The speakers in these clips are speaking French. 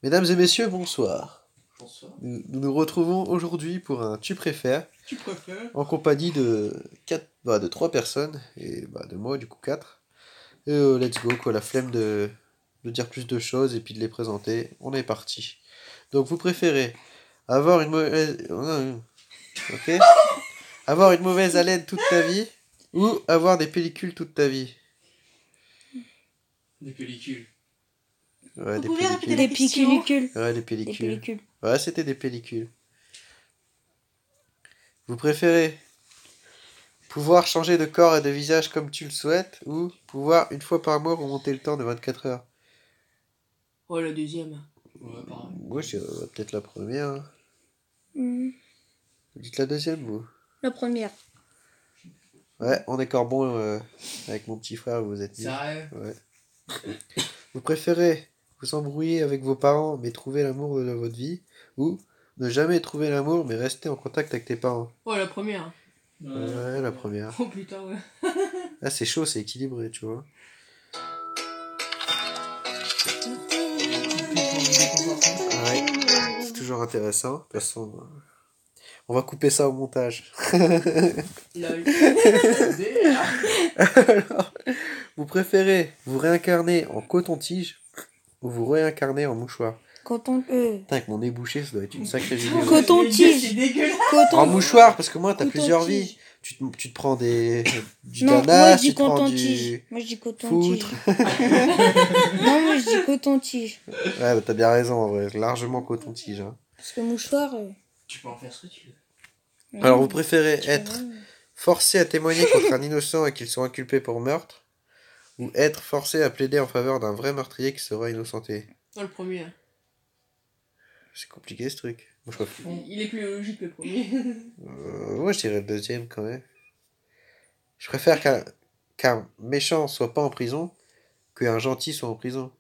Mesdames et messieurs, bonsoir. Bonsoir. Nous nous retrouvons aujourd'hui pour un Tu préfères Tu préfères? en compagnie de 3 personnes et de moi du coup 4. Et let's go quoi, la flemme de dire plus de choses et puis de les présenter. On est parti. Donc vous préférez avoir une mauvaise OK avoir une mauvaise haleine toute ta vie ou avoir des pellicules toute ta vie? Des pellicules. Ouais, Vous des pouvez répéter pellicules. la Des question pellicules. Ouais, des Des pellicules. pellicules. Ouais, c'était des pellicules. Vous préférez pouvoir changer de corps et de visage comme tu le souhaites ou pouvoir une fois par mois remonter le temps de 24 heures? Oh, la deuxième. Ouais, pareil. Moi, je peut-être la première. Hein. Hmm. Vous dites la deuxième, vous? La première. Ouais, on est corbon avec mon petit frère, vous êtes nuls. Sérieux? Ouais. Vous préférez vous embrouiller avec vos parents mais trouver l'amour de votre vie ou ne jamais trouver l'amour mais rester en contact avec tes parents? Oh, la première. Ouais, la première. Oh putain, ouais. Là, c'est chaud, c'est équilibré, tu vois. Ouais, c'est toujours intéressant. De toute façon, on va couper ça au montage. Lol. Alors, vous préférez vous réincarner en coton-tige ou vous réincarner en mouchoir? Coton. Putain, avec mon nez bouché, ça doit être une sacrée vidéo. Coton-tige. C'est dégueulasse. En mouchoir, parce que moi, t'as Coton-tige. plusieurs vies. Tu te prends du Non, moi danas, je dis tu te prends coton-tige. du Moi je dis coton-tige. foutre. Non, moi je dis coton-tige. Ouais, t'as bien raison, en vrai. Largement coton-tige. Hein. Parce que mouchoir. Tu peux en faire ce que tu veux. Alors, vous préférez tu être vois, forcé à témoigner contre un innocent et qu'il soit inculpé pour meurtre ou être forcé à plaider en faveur d'un vrai meurtrier qui sera innocenté? Oh, le premier. C'est compliqué ce truc. Moi, je préfère... Il est plus logique le premier. moi, je dirais le deuxième quand même. Je préfère qu'un méchant soit pas en prison qu'un gentil soit en prison.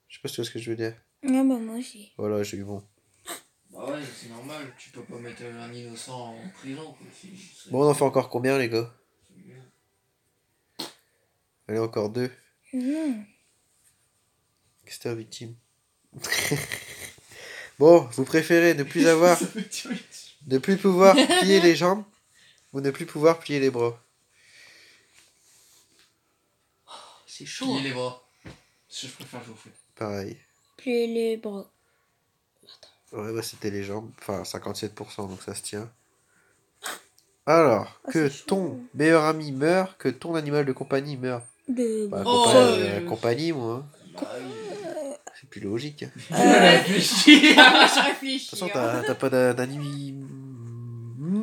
Je sais pas si tu vois ce que je veux dire. Ah bah moi aussi. Voilà, j'ai eu bon. Bah ouais, c'est normal. Tu peux pas mettre un innocent en prison, quoi. Bon, on en fait encore combien, les gars? Allez, encore 2. Non. Question victime. Bon, vous préférez ne plus avoir... ne plus pouvoir plier les jambes ou ne plus pouvoir plier les bras? C'est chaud. Plier Hein. les bras. Je préfère jouer au foot. Pareil. Plier les bras. Ouais, bah c'était les jambes. Enfin, 57%, donc ça se tient. Alors, que c'est chaud. ton meilleur ami meure, que ton animal de compagnie meure. De Bah, Oh, compagnie, moi. Hein. Bah oui. C'est plus logique. Je réfléchis. Je réfléchis. De toute façon, t'as pas d'animaux.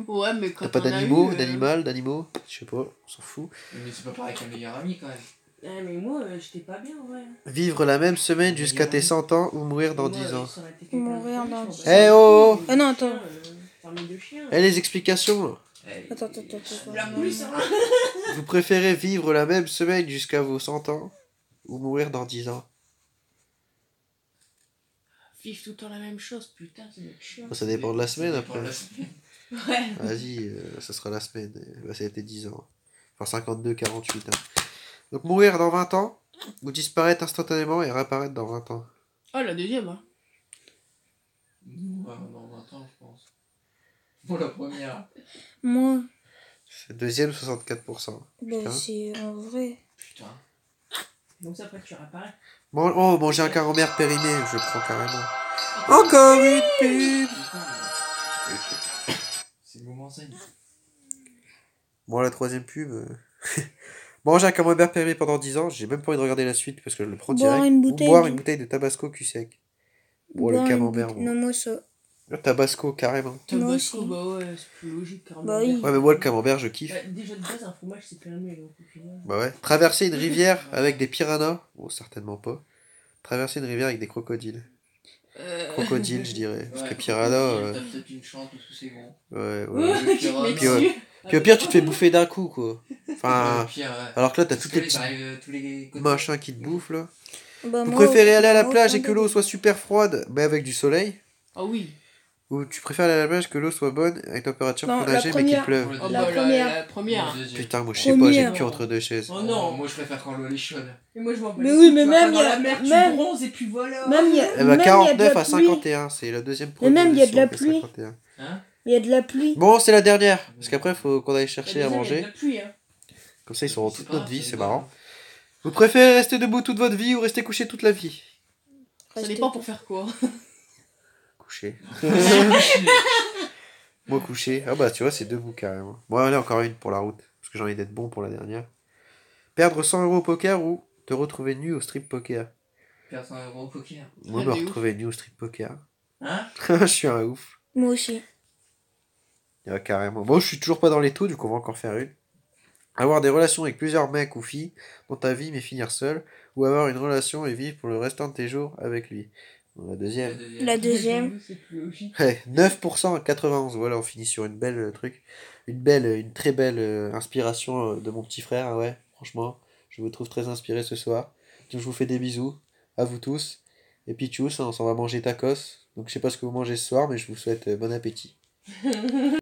Ouais, mais quand T'as pas on a d'animaux, eu, d'animaux. Je sais pas, on s'en fout. Mais c'est pas pareil qu'un meilleur ami, quand même. Mais moi, j'étais pas bien, ouais. Vivre la même semaine jusqu'à tes 100 ans ou mourir dans 10 ans. Mourir dans 10 ans. Eh oh Ah non, attends. Fermer de chien. Eh, les explications là. Attends. La police, hein. Vous préférez vivre la même semaine jusqu'à vos 100 ans ou mourir dans 10 ans? Vivre tout le temps la même chose, putain, c'est notre chien. Ça dépend de la semaine Ça dépend après. de la semaine. Ouais. Vas-y, ça sera la semaine. Bah, ça a été 10 ans. Enfin 52, 48. Hein. Donc mourir dans 20 ans ou disparaître instantanément et réapparaître dans 20 ans. Oh, la deuxième, hein. Ouais, dans 20 ans, je pense. Pour la première. Moi, C'est deuxième, 64%. bah Putain. c'est en vrai. Putain. Donc ça, après, tu réapparais. Bon, oh, manger un camembert périmé, je le prends carrément. Encore une pub. Putain, mais... C'est le moment zen. Bon, la troisième pub. Manger un camembert périmé pendant 10 ans, j'ai même pas envie de regarder la suite parce que je le prends Boire direct. une Ou bouteille boire de- une bouteille de Tabasco cul sec. Bon, le Boire une camembert, bouteille- bon. Non, moi ça. Le Tabasco, carrément. Moi Tabasco, aussi. bah ouais, c'est plus logique, carrément. Bah oui. Ouais, mais moi, le camembert, je kiffe. Bah, déjà de base, un fromage, c'est périmé, donc au final. Bah ouais. Traverser une rivière avec des piranhas. Bon, certainement pas. Traverser une rivière avec des crocodiles. Crocodiles, je dirais. Parce que piranha. T'as peut-être une chance parce que c'est bon. Ouais, Ouais, ouais. tu te mets Puis, ouais. dessus. Puis au pire, tu te fais bouffer d'un coup, quoi. Enfin. Pire, ouais. Alors que là, t'as Parce toutes que les là, petits ça arrive, tous les côtés. machins qui te bouffent, là. Bah, Vous moi, préférez aller à la moi, plage et aucun que l'eau des soit super froide, mais avec du soleil? Ah oui. Ou tu préfères aller à la plage que l'eau soit bonne avec température Non, pour la nager mais qu'il première. pleuve? Pour le Oh deuxième. bah, la première. Pour le deuxième. Putain, moi je sais pas, j'ai le Première. cul entre deux chaises. Oh non. Moi je préfère quand l'eau elle est chaude. Et moi je m'en bats Mais les oui, couilles, mais tu vas même, pas y dans a- la mer, même- tu bronzes et puis voilà. Même il y a, Eh bah même, il y a de 49 la à pluie. 51, c'est la deuxième Mais même, il y a de la proposition, pluie. 51. Hein? Il y a de la pluie. Bon, c'est la dernière, parce qu'après faut qu'on aille La chercher à deuxième, il y a de manger. la pluie, hein. Comme ça ils sauront C'est toute pas notre grave, vie, c'est c'est bon. marrant. Vous préférez rester debout toute votre vie ou rester couché toute la vie? Ça Restez- dépend pour faire quoi. Couché. Moi couché. Ah bah tu vois, c'est debout carrément. Bon, allez, encore une pour la route, parce que j'ai envie d'être bon pour la dernière. Perdre 100 € au poker ou te retrouver nu au strip poker? Perdre 100 € au poker. Moi, Ah, me de ouf. retrouver nu au strip poker. Hein? Je suis un ouf. Moi aussi. Ah, carrément. Bon, je suis toujours pas dans les taux, du coup on va encore faire une. Avoir des relations avec plusieurs mecs ou filles dans ta vie mais finir seul, ou avoir une relation et vivre pour le restant de tes jours avec lui. Bon, la deuxième. La deuxième. C'est plus logique. Ouais, 9% à 91. Voilà, on finit sur une belle truc. Une très belle inspiration de mon petit frère. Ah ouais, franchement, je vous trouve très inspiré ce soir. Donc je vous fais des bisous à vous tous. Et puis tchuss, hein, on s'en va manger tacos. Donc je sais pas ce que vous mangez ce soir, mais je vous souhaite bon appétit.